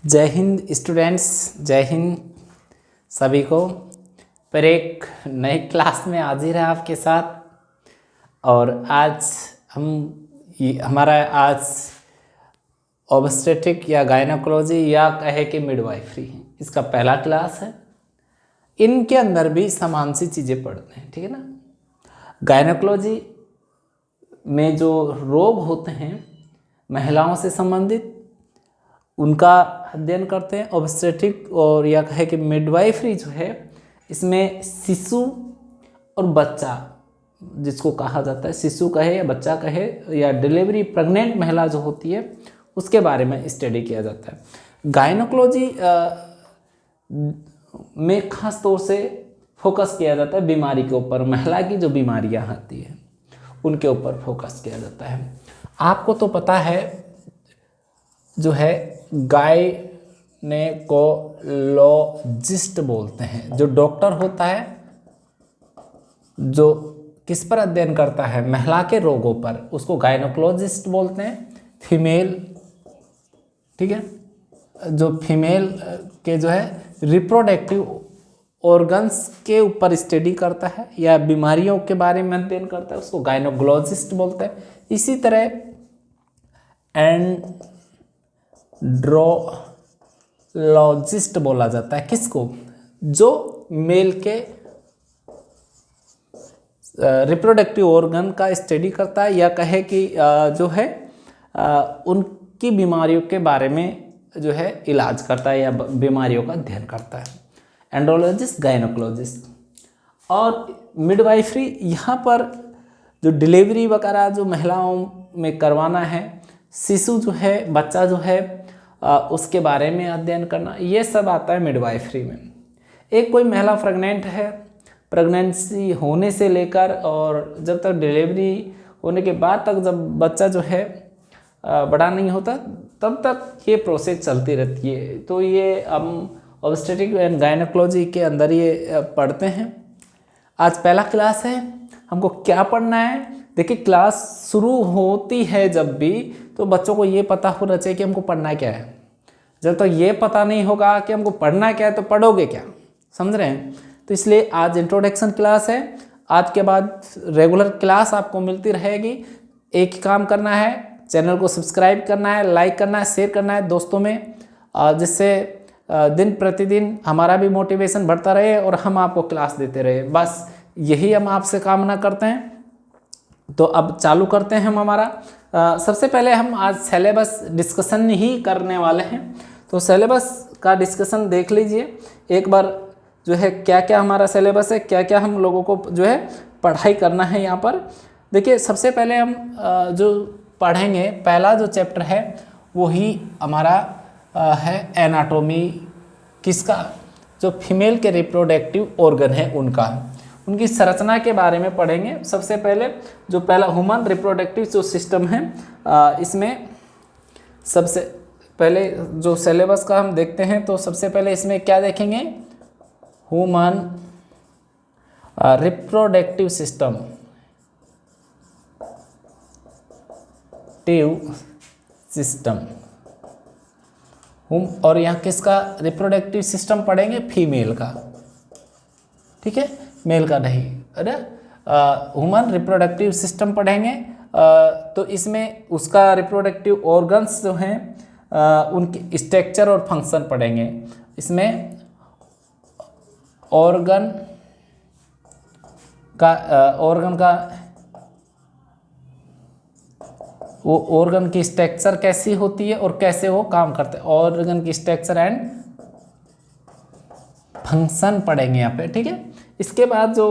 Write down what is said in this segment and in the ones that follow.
जय हिंद स्टूडेंट्स, जय हिंद सभी को। पर एक नई क्लास में हाजिर है आपके साथ। और आज हमारा आज ऑब्स्टेट्रिक या गायनोकोलॉजी या कहे कि मिडवाइफरी, इसका पहला क्लास है। इनके अंदर भी समान सी चीज़ें पढ़ते हैं, ठीक है ना। गायनोकोलॉजी में जो रोग होते हैं महिलाओं से संबंधित, उनका अध्ययन करते हैं। ऑब्स्टेट्रिक और या कहे कि मिडवाइफरी जो है, इसमें शिशु और बच्चा, जिसको कहा जाता है शिशु कहे या बच्चा कहे, या डिलीवरी प्रेग्नेंट महिला जो होती है उसके बारे में स्टडी किया जाता है। गायनोकोलॉजी में खास तौर से फोकस किया जाता है बीमारी के ऊपर। महिला की जो बीमारियां आती हैं उनके ऊपर फोकस किया जाता है। आपको तो पता है जो है गायनेकोलॉजिस्ट बोलते हैं, जो डॉक्टर होता है जो किस पर अध्ययन करता है, महिला के रोगों पर, उसको गायनेकोलॉजिस्ट बोलते हैं। फीमेल, ठीक है, जो फीमेल के जो है रिप्रोडक्टिव ऑर्गन्स के ऊपर स्टडी करता है या बीमारियों के बारे में अध्ययन करता है, उसको गायनेकोलॉजिस्ट बोलते हैं। इसी तरह एंड्रोलॉजिस्ट बोला जाता है किसको, जो मेल के रिप्रोडक्टिव ऑर्गन का स्टडी करता है या कहे कि जो है उनकी बीमारियों के बारे में जो है इलाज करता है या बीमारियों का अध्ययन करता है। Andrologist, gynaecologist. और मिडवाइफरी, यहाँ पर जो डिलीवरी वगैरह जो महिलाओं में करवाना है, शिशु जो है, बच्चा जो है, उसके बारे में अध्ययन करना, ये सब आता है मिडवाइफरी में। एक कोई महिला प्रेग्नेंट है, प्रेगनेंसी होने से लेकर और जब तक डिलीवरी होने के बाद तक, जब बच्चा जो है बड़ा नहीं होता, तब तक ये प्रोसेस चलती रहती है। तो ये हम ऑब्स्टेट्रिक एंड गायनेकोलॉजी के अंदर ये पढ़ते हैं। आज पहला क्लास है। हमको क्या पढ़ना है? देखिए, क्लास शुरू होती है जब भी, तो बच्चों को ये पता होना चाहिए कि हमको पढ़ना क्या है। जब तक ये पता नहीं होगा कि हमको पढ़ना क्या है, तो पढ़ोगे क्या? समझ रहे हैं? तो इसलिए आज इंट्रोडक्शन क्लास है। आज के बाद रेगुलर क्लास आपको मिलती रहेगी। एक ही काम करना है, चैनल को सब्सक्राइब करना है, लाइक करना है, शेयर करना है दोस्तों में, जिससे दिन प्रतिदिन हमारा भी मोटिवेशन बढ़ता रहे और हम आपको क्लास देते रहे। बस यही हम आपसे कामना करते हैं। तो अब चालू करते हैं हम हमारा। सबसे पहले हम आज सिलेबस डिस्कशन ही करने वाले हैं। तो सिलेबस का डिस्कशन देख लीजिए एक बार, जो है क्या क्या हमारा सिलेबस है, क्या क्या हम लोगों को जो है पढ़ाई करना है यहाँ पर। देखिए, सबसे पहले हम जो पढ़ेंगे, पहला जो चैप्टर है वो ही हमारा है एनाटॉमी। किसका? जो फीमेल के रिप्रोडक्टिव ऑर्गन है उनका, उनकी संरचना के बारे में पढ़ेंगे। सबसे पहले जो पहला ह्यूमन रिप्रोडक्टिव जो सिस्टम है, इसमें सबसे पहले जो सिलेबस का हम देखते हैं, तो सबसे पहले इसमें क्या देखेंगे? ह्यूमन रिप्रोडक्टिव सिस्टम, और यहाँ किसका रिप्रोडक्टिव सिस्टम पढ़ेंगे? फीमेल का, ठीक है, मेल का नहीं। अरे ह्यूमन रिप्रोडक्टिव सिस्टम पढ़ेंगे। तो इसमें उसका रिप्रोडक्टिव ऑर्गन्स जो हैं, उनकी स्ट्रक्चर और फंक्शन पढ़ेंगे। इसमें ऑर्गन का वो ऑर्गन की स्ट्रक्चर कैसी होती है और कैसे वो काम करते हैं, ऑर्गन की स्ट्रक्चर एंड फंक्शन पढ़ेंगे यहाँ पे, ठीक है। इसके बाद जो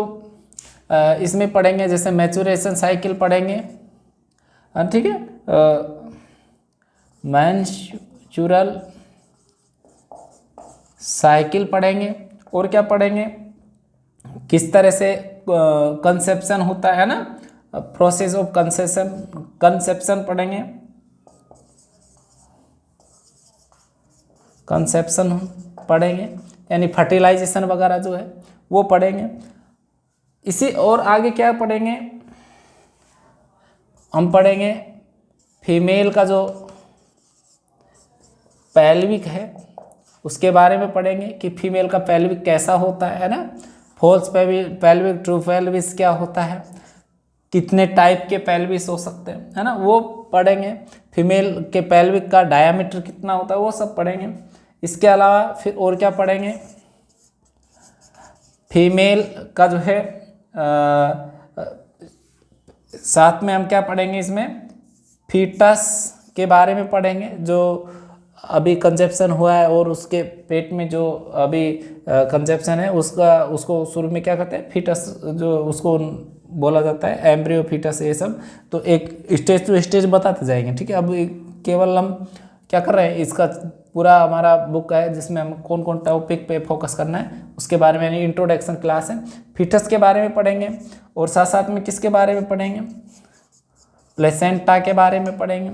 इसमें पढ़ेंगे, जैसे मैच्योरेशन साइकिल पढ़ेंगे, ठीक है, मैन्चुरल साइकिल पढ़ेंगे। और क्या पढ़ेंगे? किस तरह से कंसेप्शन होता है ना, प्रोसेस ऑफ कंसेप्शन पढ़ेंगे। कंसेप्शन पढ़ेंगे, यानी फर्टिलाइजेशन वगैरह जो है वो पढ़ेंगे। इसी और आगे क्या पढ़ेंगे? हम पढ़ेंगे फीमेल का जो पेल्विक है उसके बारे में पढ़ेंगे कि फीमेल का पेल्विक कैसा होता है ना, फॉल्स पेल्विक, ट्रू पेल्विस क्या होता है, कितने टाइप के पेल्विस हो सकते हैं, है ना, वो पढ़ेंगे। फीमेल के पेल्विक का डायामीटर कितना होता है वो सब पढ़ेंगे। इसके अलावा फिर और क्या पढ़ेंगे, फीमेल का जो है साथ में हम क्या पढ़ेंगे, इसमें फीटस के बारे में पढ़ेंगे, जो अभी कंसेप्शन हुआ है और उसके पेट में जो अभी कंसेप्शन है उसको शुरू में क्या कहते हैं, फीटस, जो उसको बोला जाता है एम्ब्रियो, फीटस, ये सब। तो एक स्टेज टू स्टेज बताते जाएंगे, ठीक है। अब केवल हम क्या कर रहे हैं, इसका पूरा हमारा बुक है जिसमें हम कौन कौन टॉपिक पे फोकस करना है उसके बारे में, यानी इंट्रोडक्शन क्लास है। फीटस के बारे में पढ़ेंगे और साथ साथ में किसके बारे में पढ़ेंगे, प्लेसेंटा के बारे में पढ़ेंगे,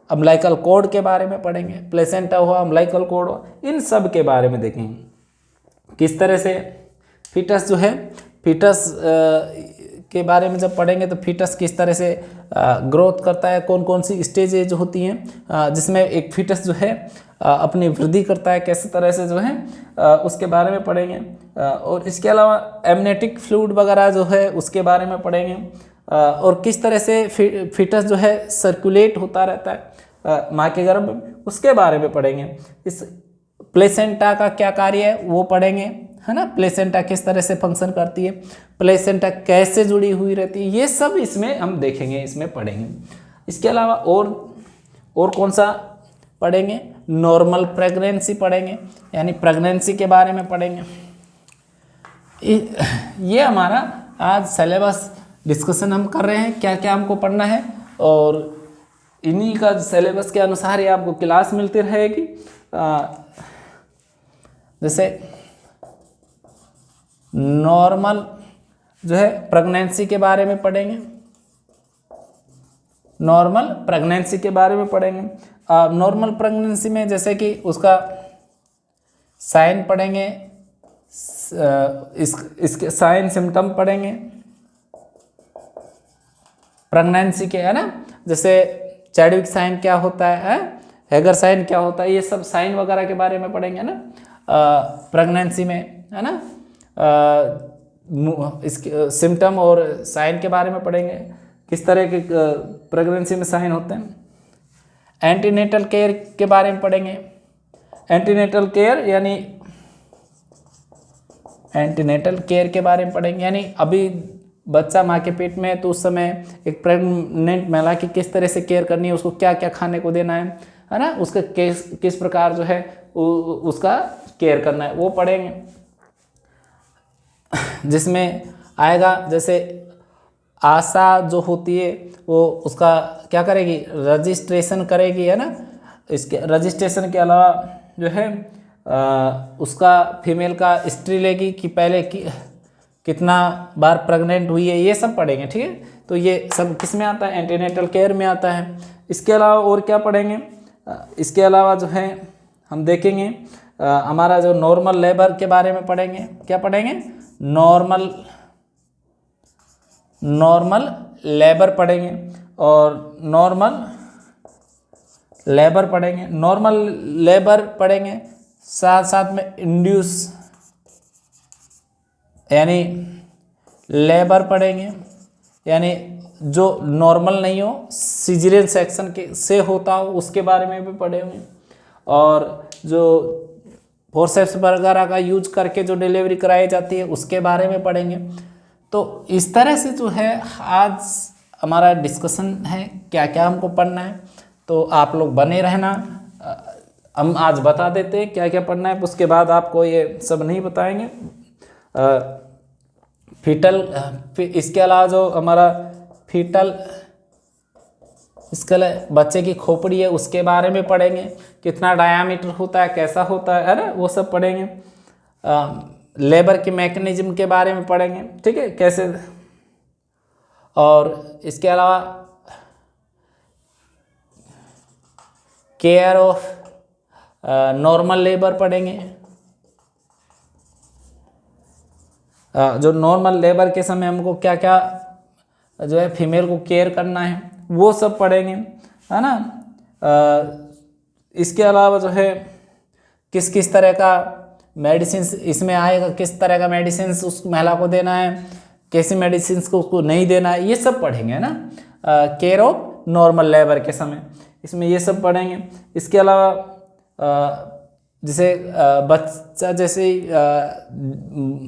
अम्बिलिकल कॉर्ड के बारे में पढ़ेंगे, प्लेसेंटा हुआ, अम्बिलिकल कॉर्ड हुआ, इन सब के बारे में देखेंगे किस तरह से फीटस जो है, फीटस के बारे में जब पढ़ेंगे तो फीटस किस तरह से ग्रोथ करता है, कौन कौन सी स्टेजेज होती हैं जिसमें एक फीटस जो है अपनी वृद्धि करता है, कैसे तरह से जो है उसके बारे में पढ़ेंगे। और इसके अलावा एमनेटिक फ्लूइड वगैरह जो है उसके बारे में पढ़ेंगे, और किस तरह से फीटस जो है सर्कुलेट होता रहता है माँ के गर्भ में, उसके बारे में पढ़ेंगे। इस प्लेसेंटा का क्या कार्य है वो पढ़ेंगे, है ना, प्लेसेंटा किस तरह से फंक्शन करती है, प्लेसेंटा कैसे जुड़ी हुई रहती है, ये सब इसमें हम देखेंगे, इसमें पढ़ेंगे। इसके अलावा और कौन सा पढ़ेंगे, नॉर्मल प्रेगनेंसी पढ़ेंगे, यानी प्रेगनेंसी के बारे में पढ़ेंगे। ये हमारा आज सिलेबस डिस्कशन हम कर रहे हैं, क्या क्या हमको पढ़ना है, और इन्हीं का सिलेबस के अनुसार ही आपको क्लास मिलती रहेगी। जैसे नॉर्मल जो है प्रेगनेंसी के बारे में पढ़ेंगे, नॉर्मल प्रेगनेंसी के बारे में पढ़ेंगे। नॉर्मल प्रेगनेंसी में जैसे कि उसका साइन पढ़ेंगे, इसके साइन सिम्टम पढ़ेंगे प्रेगनेंसी के, है ना, जैसे चैडविक साइन क्या होता है, हैगर साइन क्या होता है, ये सब साइन वगैरह के बारे में पढ़ेंगे ना प्रेगनेंसी में, है ना। इसके सिम्टम और साइन के बारे में पढ़ेंगे, किस तरह के प्रेगनेंसी में साइन होते हैं। एंटीनेटल केयर के बारे में पढ़ेंगे, एंटीनेटल केयर यानी एंटीनेटल केयर के बारे में पढ़ेंगे, यानी अभी बच्चा माँ के पेट में है तो उस समय एक प्रेग्नेंट महिला की किस तरह से केयर करनी है, उसको क्या क्या खाने को देना है ना, उसका किस प्रकार जो है उसका केयर करना है वो पढ़ेंगे। जिसमें आएगा जैसे आशा जो होती है वो उसका क्या करेगी, रजिस्ट्रेशन करेगी, है ना। इसके रजिस्ट्रेशन के अलावा जो है उसका फीमेल का हिस्ट्री लेगी कि पहले कितना बार प्रेग्नेंट हुई है, ये सब पढ़ेंगे, ठीक है। तो ये सब किस में आता है, एंटीनेटल केयर में आता है। इसके अलावा और क्या पढ़ेंगे, इसके अलावा जो है हम देखेंगे हमारा जो नॉर्मल लेबर के बारे में पढ़ेंगे, क्या पढ़ेंगे, नॉर्मल लेबर पढ़ेंगे, और नॉर्मल लेबर पढ़ेंगे, नॉर्मल लेबर पढ़ेंगे, साथ साथ में इंड्यूस यानी लेबर पढ़ेंगे, यानी जो नॉर्मल नहीं हो, सिजेरियन सेक्शन के से होता हो उसके बारे में भी पढ़ेंगे, और जो फोर्सेप्स वगैरह का यूज करके जो डिलीवरी कराई जाती है उसके बारे में पढ़ेंगे। तो इस तरह से जो है आज हमारा डिस्कशन है, क्या क्या हमको पढ़ना है, तो आप लोग बने रहना। हम आज बता देते हैं क्या क्या पढ़ना है, उसके बाद आपको ये सब नहीं बताएंगे। फीटल, इसके अलावा जो हमारा फीटल, इसके लिए बच्चे की खोपड़ी है उसके बारे में पढ़ेंगे, कितना डायामीटर होता है, कैसा होता है ना, वो सब पढ़ेंगे। लेबर के मैकेनिज्म के बारे में पढ़ेंगे, ठीक है, कैसे। और इसके अलावा केयर ऑफ नॉर्मल लेबर पढ़ेंगे, जो नॉर्मल लेबर के समय हमको क्या क्या जो है फीमेल को केयर करना है वो सब पढ़ेंगे, है ना। इसके अलावा जो है किस किस तरह का मेडिसिन इसमें आएगा, किस तरह का मेडिसिन उस महिला को देना है, कैसी मेडिसिन को उसको नहीं देना है, ये सब पढ़ेंगे ना केयर ऑफ नॉर्मल लेबर के समय, इसमें ये सब पढ़ेंगे। इसके अलावा जैसे बच्चा जैसे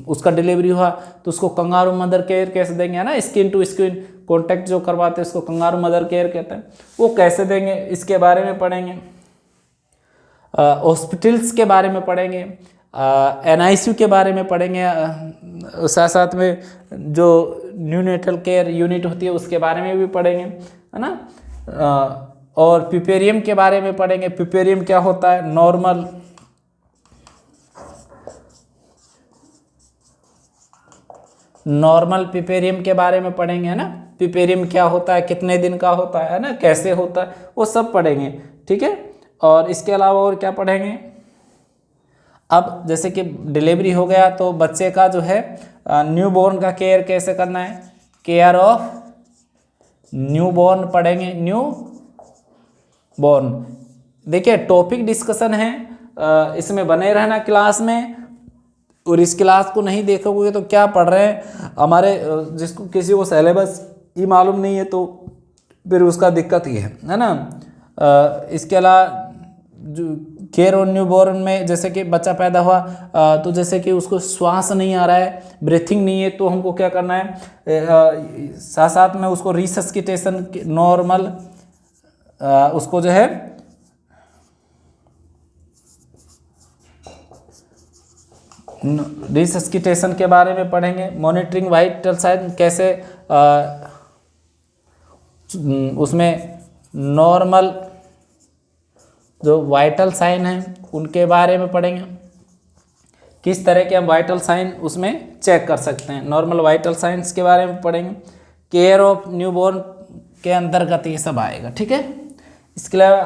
उसका डिलीवरी हुआ तो उसको कंगारू मदर केयर कैसे देंगे, है ना, स्किन टू स्किन कॉन्टैक्ट जो करवाते हैं उसको कंगारू मदर केयर कहते हैं, वो कैसे देंगे इसके बारे में पढ़ेंगे। हॉस्पिटल्स के बारे में पढ़ेंगे, NICU के बारे में पढ़ेंगे, साथ साथ में जो न्यूनेटल केयर यूनिट होती है उसके बारे में भी पढ़ेंगे, है ना। और पिपेरियम के बारे में पढ़ेंगे। पिपेरियम क्या होता है, नॉर्मल पिपेरियम के बारे में पढ़ेंगे, है ना। पिपेरियम क्या होता है, कितने दिन का होता है ना, कैसे होता है, वो सब पढ़ेंगे, ठीक है। और इसके अलावा और क्या पढ़ेंगे, अब जैसे कि डिलीवरी हो गया तो बच्चे का जो है न्यूबॉर्न का केयर कैसे करना है, केयर ऑफ न्यूबॉर्न पढ़ेंगे। न्यू बॉर्न, देखिए टॉपिक डिस्कशन है, इसमें बने रहना क्लास में, और इस क्लास को नहीं देखोगे तो क्या पढ़ रहे हैं, हमारे जिसको किसी को सिलेबस ही मालूम नहीं है तो फिर उसका दिक्कत ही है ना। इसके अलावा जो केयर ऑन न्यूबॉर्न में जैसे कि बच्चा पैदा हुआ तो जैसे कि उसको श्वास नहीं आ रहा है, ब्रीथिंग नहीं है, तो हमको क्या करना है, साथ साथ में उसको रिसस्किटेशन नॉर्मल उसको जो है रिसस्किटेशन के बारे में पढ़ेंगे। मॉनिटरिंग वाइटल साइन कैसे उसमें नॉर्मल जो वाइटल साइन हैं उनके बारे में पढ़ेंगे, किस तरह के हम वाइटल साइन उसमें चेक कर सकते हैं, नॉर्मल वाइटल साइंस के बारे में पढ़ेंगे। केयर ऑफ न्यूबॉर्न के अंतर्गत ये सब आएगा, ठीक है। इसके अलावा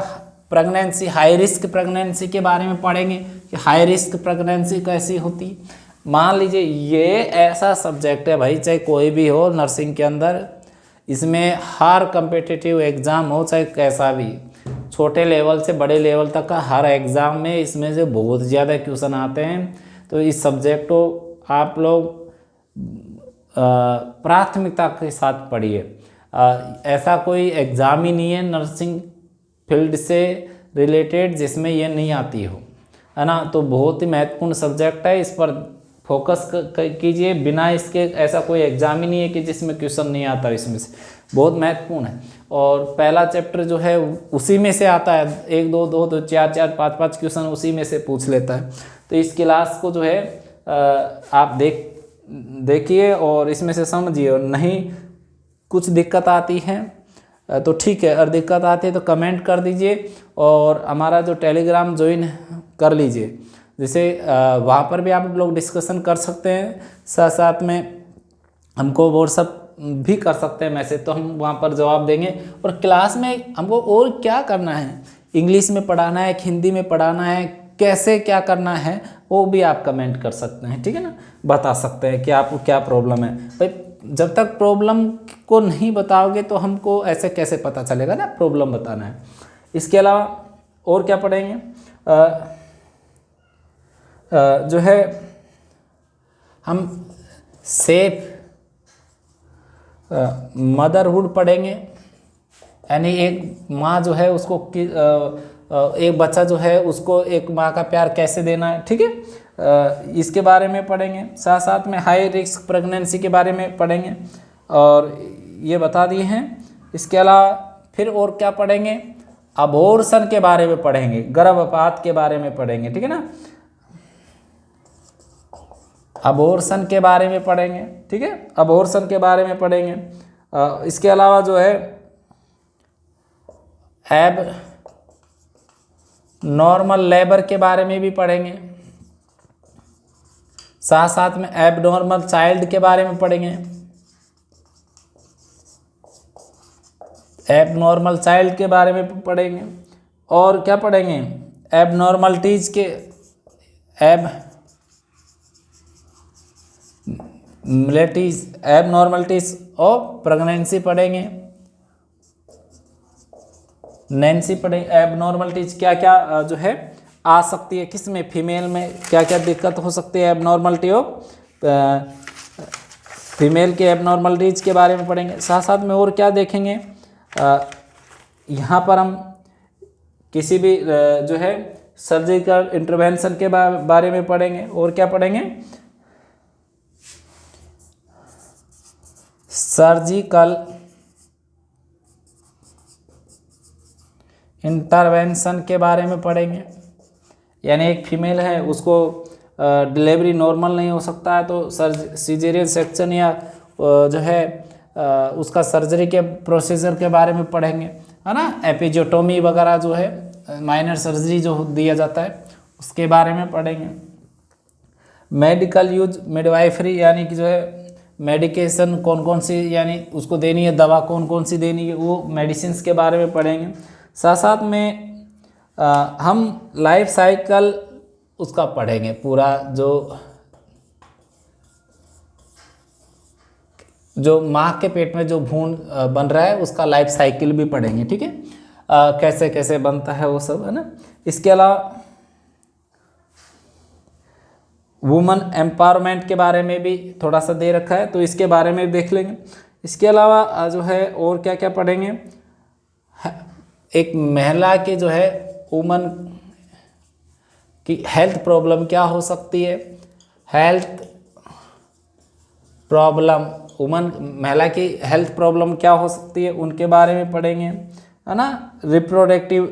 प्रेगनेंसी, हाई रिस्क प्रेगनेंसी के बारे में पढ़ेंगे कि हाई रिस्क प्रेगनेंसी कैसी होती। मान लीजिए ये ऐसा सब्जेक्ट है भाई, चाहे कोई भी हो नर्सिंग के अंदर, इसमें हर कम्पिटिटिव एग्ज़ाम हो चाहे कैसा भी, छोटे लेवल से बड़े लेवल तक का हर एग्ज़ाम में इसमें से बहुत ज़्यादा क्वेश्चन आते हैं। तो इस सब्जेक्ट को आप लोग प्राथमिकता के साथ पढ़िए। ऐसा कोई एग्ज़ाम ही नहीं है नर्सिंग फील्ड से रिलेटेड जिसमें ये नहीं आती हो, है ना। तो बहुत ही महत्वपूर्ण सब्जेक्ट है, इस पर फोकस कीजिए। बिना इसके ऐसा कोई एग्ज़ाम ही नहीं है कि जिसमें क्वेश्चन नहीं आता, इसमें से बहुत महत्वपूर्ण है। और पहला चैप्टर जो है उसी में से आता है, 1 2 2 2 4 4 5 5 क्वेश्चन उसी में से पूछ लेता है। तो इस क्लास को जो है आप देखिए और इसमें से समझिए, और नहीं कुछ दिक्कत आती है तो ठीक है, और दिक्कत आती है तो कमेंट कर दीजिए, और हमारा जो टेलीग्राम ज्वाइन कर लीजिए, जैसे वहाँ पर भी आप लोग डिस्कशन कर सकते हैं, साथ साथ में हमको व्हाट्सअप भी कर सकते हैं मैसेज, तो हम वहाँ पर जवाब देंगे। और क्लास में हमको और क्या करना है, इंग्लिश में पढ़ाना है, हिंदी में पढ़ाना है, कैसे क्या करना है वो भी आप कमेंट कर सकते हैं, ठीक है ना, बता सकते हैं कि आपको क्या प्रॉब्लम है। भाई जब तक प्रॉब्लम को नहीं बताओगे तो हमको ऐसे कैसे पता चलेगा ना प्रॉब्लम बताना है। इसके अलावा और क्या पढ़ेंगे, जो है हम सेफ मदरहुड पढ़ेंगे, यानी एक माँ जो है उसको एक बच्चा जो है उसको एक माँ का प्यार कैसे देना है, ठीक है, इसके बारे में पढ़ेंगे। साथ साथ में हाई रिस्क प्रेगनेंसी के बारे में पढ़ेंगे, और ये बता दिए हैं। इसके अलावा फिर और क्या पढ़ेंगे, अबॉर्शन के बारे में पढ़ेंगे, गर्भपात के बारे में पढ़ेंगे, ठीक है ना, अबॉर्शन के बारे में पढ़ेंगे, ठीक है, अबॉर्शन के बारे में पढ़ेंगे। इसके अलावा जो है एब नॉर्मल लेबर के बारे में भी पढ़ेंगे, साथ साथ में एबनॉर्मल चाइल्ड के बारे में पढ़ेंगे, एबनॉर्मल चाइल्ड के बारे में पढ़ेंगे। और क्या पढ़ेंगे, एबनॉर्मलिटीज ऑफ प्रेगनेंसी पढ़ेंगे, नैन्सी पढ़ेंगे। एबनॉर्मलिटीज क्या क्या जो है आ सकती है, किस में, फीमेल में क्या क्या दिक्कत हो सकती है, एबनॉर्मलिटी ऑफ फीमेल के एबनॉर्मलिटीज के बारे में पढ़ेंगे। साथ साथ में और क्या देखेंगे, यहाँ पर हम किसी भी जो है सर्जिकल इंटरवेंशन के बारे में पढ़ेंगे। और क्या पढ़ेंगे, सर्जिकल इंटरवेंशन के बारे में पढ़ेंगे। यानी एक फीमेल है, उसको डिलीवरी नॉर्मल नहीं हो सकता है, तो सीजेरियन सेक्शन या जो है उसका सर्जरी के प्रोसीजर के बारे में पढ़ेंगे, है ना। एपिजोटोमी वगैरह जो है माइनर सर्जरी जो दिया जाता है उसके बारे में पढ़ेंगे। मेडिकल यूज मिडवाइफरी, यानी कि जो है मेडिकेशन कौन कौन सी यानी उसको देनी है, दवा कौन कौन सी देनी है, वो मेडिसिन्स के बारे में पढ़ेंगे। साथ साथ में हम लाइफ साइकिल उसका पढ़ेंगे पूरा, जो माँ के पेट में जो भ्रूण बन रहा है उसका लाइफ साइकिल भी पढ़ेंगे, ठीक है। कैसे कैसे बनता है वो सब, है ना। इसके अलावा वुमेन एम्पावरमेंट के बारे में भी थोड़ा सा दे रखा है, तो इसके बारे में देख लेंगे। इसके अलावा जो है और क्या क्या पढ़ेंगे, एक महिला के जो है वुमन की हेल्थ प्रॉब्लम क्या हो सकती है, हेल्थ प्रॉब्लम, वुमन महिला की हेल्थ प्रॉब्लम क्या हो सकती है उनके बारे में पढ़ेंगे, है ना। रिप्रोडक्टिव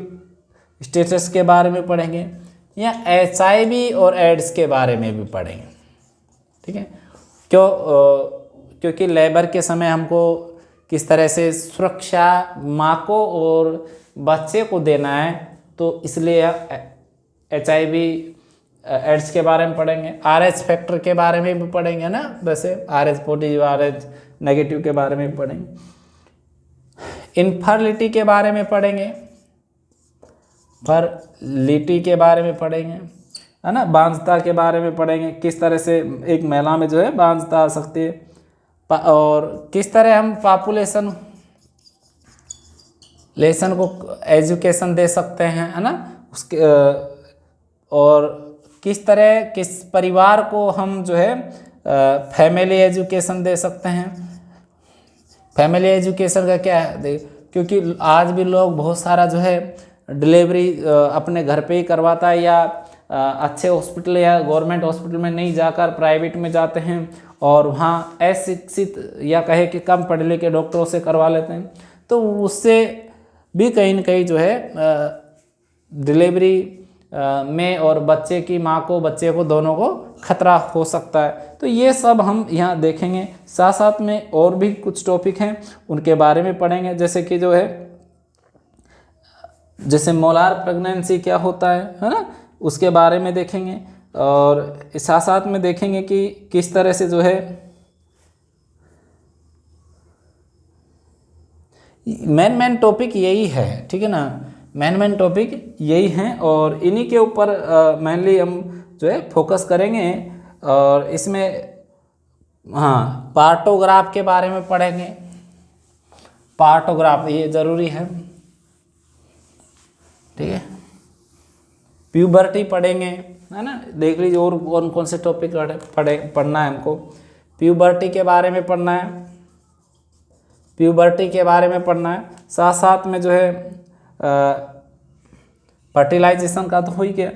स्टेटस के बारे में पढ़ेंगे, या HIV और एड्स के बारे में भी पढ़ेंगे, ठीक है। क्योंकि लेबर के समय हमको किस तरह से सुरक्षा माँ को और बच्चे को देना है, तो इसलिए HIV एड्स के बारे में पढ़ेंगे। RH फैक्टर के बारे में भी पढ़ेंगे ना, वैसे RH पॉजिटिव RH नेगेटिव के बारे में भी पढ़ेंगे। इनफर्टिलिटी के बारे में पढ़ेंगे, फर्टिलिटी के बारे में पढ़ेंगे, है ना। बांझता के बारे में पढ़ेंगे, किस तरह से एक महिला में जो है बांझता आ सकती है, और किस तरह हम पॉपुलेशन को एजुकेशन दे सकते हैं, है ना। उसके और किस तरह किस परिवार को हम जो है फैमिली एजुकेशन दे सकते हैं। फैमिली एजुकेशन का क्या है, क्योंकि आज भी लोग बहुत सारा जो है डिलीवरी अपने घर पे ही करवाता है, या अच्छे हॉस्पिटल या गवर्नमेंट हॉस्पिटल में नहीं जाकर प्राइवेट में जाते हैं, और वहाँ अशिक्षित या कहे कि कम पढ़े लिखे डॉक्टरों से करवा लेते हैं। तो उससे भी कहीं न कहीं जो है डिलीवरी में और बच्चे की माँ को बच्चे को दोनों को खतरा हो सकता है। तो ये सब हम यहाँ देखेंगे। साथ साथ में और भी कुछ टॉपिक हैं उनके बारे में पढ़ेंगे, जैसे कि जो है जैसे मोलार प्रेगनेंसी क्या होता है ना, उसके बारे में देखेंगे। और साथ साथ में देखेंगे कि किस तरह से जो है मेन टॉपिक यही है, ठीक है ना। मेन टॉपिक यही हैं, और इन्हीं के ऊपर मेनली हम जो है फोकस करेंगे। और इसमें हाँ पार्टोग्राफ के बारे में पढ़ेंगे। पार्टोग्राफ ये ज़रूरी है, ठीक है। प्यूबर्टी पढ़ेंगे, है ना। देख लीजिए और कौन कौन से टॉपिक पढ़ना है हमको। प्यूबर्टी के बारे में पढ़ना है, प्यूबर्टी के बारे में पढ़ना है। साथ साथ में जो है फर्टिलाइजेशन का तो हो ही गया,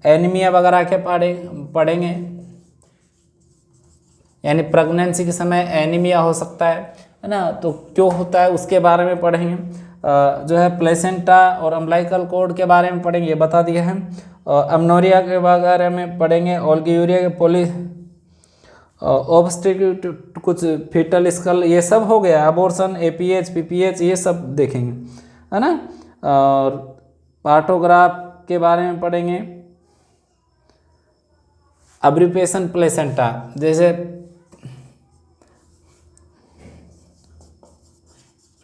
एनीमिया वगैरह के पढ़ेंगे, यानी प्रेगनेंसी के समय एनीमिया हो सकता है ना, तो क्यों होता है उसके बारे में पढ़ेंगे। जो है प्लेसेंटा और अम्बिलिकल कॉर्ड के बारे में पढ़ेंगे, ये बता दिया है। अमनोरिया के बारे में पढ़ेंगे, ओल्गियूरिया के पोली ऑब्स्टेट्रिक कुछ फीटल स्कल, ये सब हो गया। अबॉर्शन, APH PPH ये सब देखेंगे, है ना। और पार्टोग्राफ के बारे में पढ़ेंगे। अब्रीपेशन प्लेसेंटा, जैसे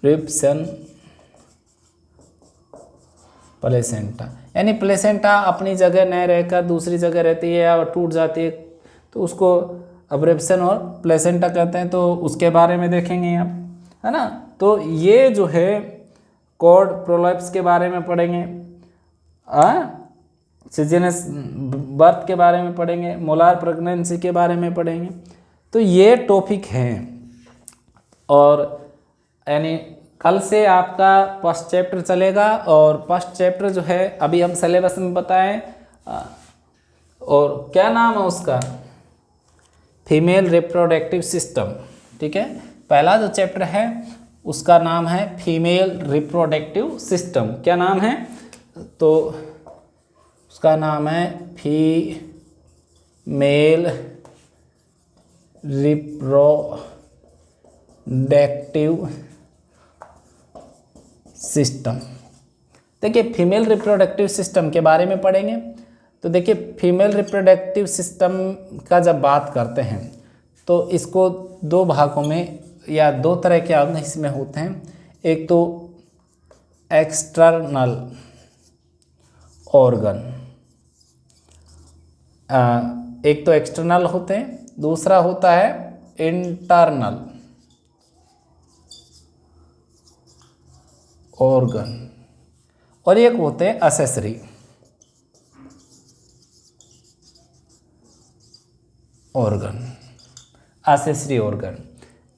प्रिप्सन प्लेसेंटा, यानी प्लेसेंटा अपनी जगह न रहकर दूसरी जगह रहती है या टूट जाती है, तो उसको अब्रेप्शन और प्लेसेंटा कहते हैं। तो उसके बारे में देखेंगे आप, है ना। तो ये जो है कॉर्ड प्रोलैप्स के बारे में पढ़ेंगे, सीजनस बर्थ के बारे में पढ़ेंगे, मोलार प्रेगनेंसी के बारे में पढ़ेंगे। तो ये टॉपिक हैं। और यानी कल से आपका फर्स्ट चैप्टर चलेगा, और फर्स्ट चैप्टर जो है अभी हम सिलेबस में बताएं, और क्या नाम है उसका, फीमेल रिप्रोडक्टिव सिस्टम। ठीक है, पहला जो चैप्टर है उसका नाम है फीमेल रिप्रोडक्टिव सिस्टम। क्या नाम है, तो उसका नाम है फीमेल रिप्रोडक्टिव सिस्टम। देखिए फीमेल रिप्रोडक्टिव सिस्टम के बारे में पढ़ेंगे। तो देखिए फीमेल रिप्रोडक्टिव सिस्टम का जब बात करते हैं तो इसको दो भागों में या दो तरह के अंग इसमें होते हैं। एक तो एक्सटर्नल ऑर्गन, एक तो एक्सटर्नल होते हैं, दूसरा होता है इंटरनल ऑर्गन, और एक होते हैं accessory organ. Accessory organ,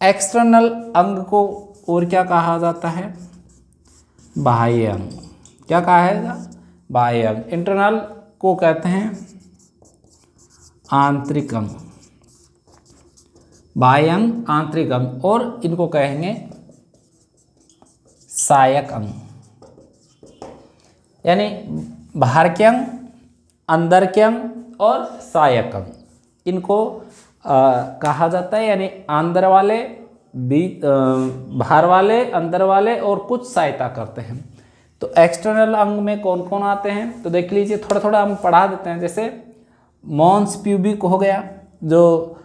external अंग को और क्या कहा जाता है, बाह्य अंग। क्या कहा है, बाह्य अंग। इंटरनल को कहते हैं आंतरिक अंग, बाह्य अंग आंतरिक अंग, और इनको कहेंगे सहायक अंग। यानी बाहर के अंग, अंदर के अंग और सहायक अंग, इनको कहा जाता है। यानी अंदर वाले, बाहर वाले, अंदर वाले, और कुछ सहायता करते हैं। तो एक्सटर्नल अंग में कौन कौन आते हैं, तो देख लीजिए, थोड़ा थोड़ा हम पढ़ा देते हैं। जैसे मॉन्स प्यूबिक हो गया, जो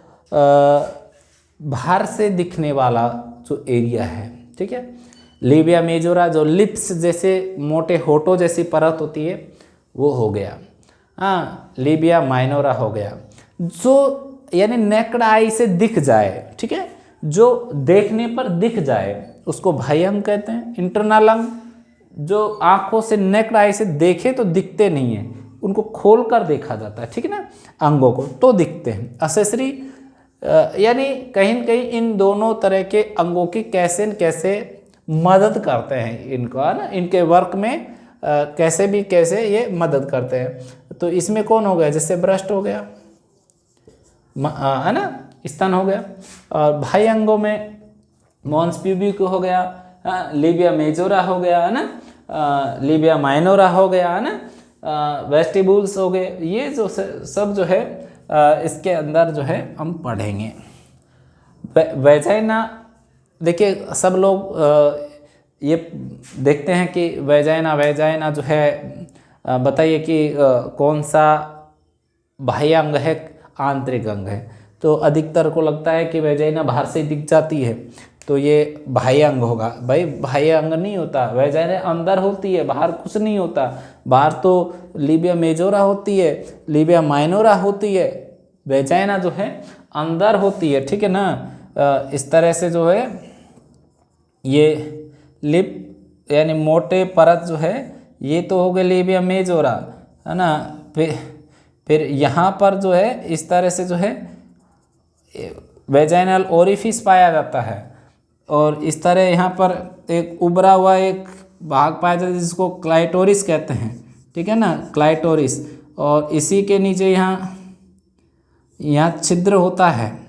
बाहर से दिखने वाला जो एरिया है। ठीक है, लेबिया मेजोरा, जो लिप्स जैसे मोटे होठों जैसी परत होती है, वो हो गया। हाँ, लेबिया माइनोरा हो गया, जो यानी नेक्ड आई से दिख जाए। ठीक है, जो देखने पर दिख जाए उसको बाह्य अंग कहते हैं। इंटरनल अंग, जो आंखों से नेक्ड आई से देखे तो दिखते नहीं है, उनको खोल कर देखा जाता है। ठीक है ना, अंगों को तो दिखते हैं। एक्सेसरी यानी कहीं न कहीं इन दोनों तरह के अंगों की कैसे न कैसे मदद करते हैं इनको, है ना, इनके वर्क में कैसे भी कैसे ये मदद करते हैं। तो इसमें कौन हो गया, जैसे ब्रेस्ट हो गया, है ना, स्तन हो गया। और बाह्य अंगों में मॉन्स प्यूबिक हो गया, लेबिया मेजोरा हो गया, है ना, लेबिया माइनोरा हो गया, है ना, वेस्टिबुल्स हो गए। ये जो सब जो है इसके अंदर जो है हम पढ़ेंगे। वैजाइना, देखिए सब लोग ये देखते हैं कि वैजाइना जो है, बताइए कि कौन सा बाह्य अंग है, आंतरिक अंग है। तो अधिकतर को लगता है कि वैजाइना बाहर से दिख जाती है, तो ये बाह्य अंग होगा। भाई बाह्य अंग नहीं होता, वैजाइना अंदर होती है, बाहर कुछ नहीं होता। बाहर तो लेबिया मेजोरा होती है, लेबिया माइनोरा होती है, वैजाइना जो है अंदर होती है। ठीक है ना, इस तरह से जो है ये लिप यानी मोटे परत जो है, ये तो हो गए लेबिया मेजोरा, है ना। फिर यहाँ पर जो है इस तरह से जो है वेजाइनल ओरिफिस पाया जाता है, और इस तरह यहाँ पर एक उभरा हुआ एक भाग पाया जाता है जिसको क्लाइटोरिस कहते हैं। ठीक है ना, क्लाइटोरिस। और इसी के नीचे यहाँ छिद्र होता है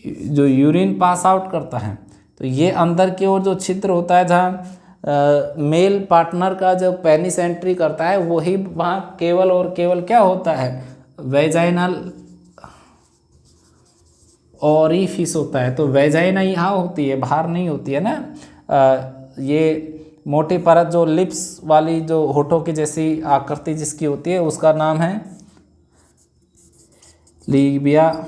जो यूरिन पास आउट करता है। तो ये अंदर की ओर जो छिद्र होता है, जहाँ मेल पार्टनर का जो पेनिस एंट्री करता है, वही वहाँ केवल और केवल क्या होता है, वेजाइनल ओरिफिस होता है। तो वेजाइना यहाँ होती है, बाहर नहीं होती है ना। ये मोटी परत जो लिप्स वाली, जो होठों की जैसी आकृति जिसकी होती है, उसका नाम है लेबिया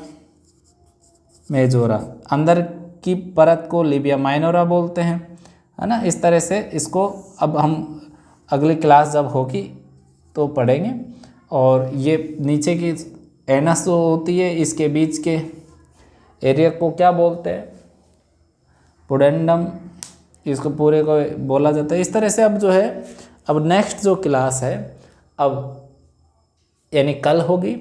मेजोरा। अंदर की परत को लेबिया माइनोरा बोलते हैं, है ना। इस तरह से इसको अब हम अगली क्लास जब होगी तो पढ़ेंगे। और ये नीचे की एनस जो होती है, इसके बीच के एरिया को क्या बोलते हैं, पुडेंडम इसको पूरे को बोला जाता है। इस तरह से अब जो है, अब नेक्स्ट जो क्लास है अब यानी कल होगी।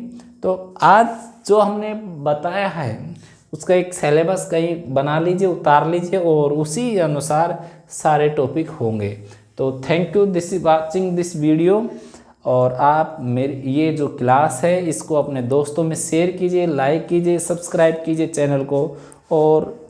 तो आज जो हमने बताया है उसका एक सिलेबस कहीं बना लीजिए, उतार लीजिए और उसी अनुसार सारे टॉपिक होंगे। तो thank you this watching this video. और आप मेरी ये जो क्लास है इसको अपने दोस्तों में शेयर कीजिए, लाइक कीजिए, सब्सक्राइब कीजिए चैनल को। और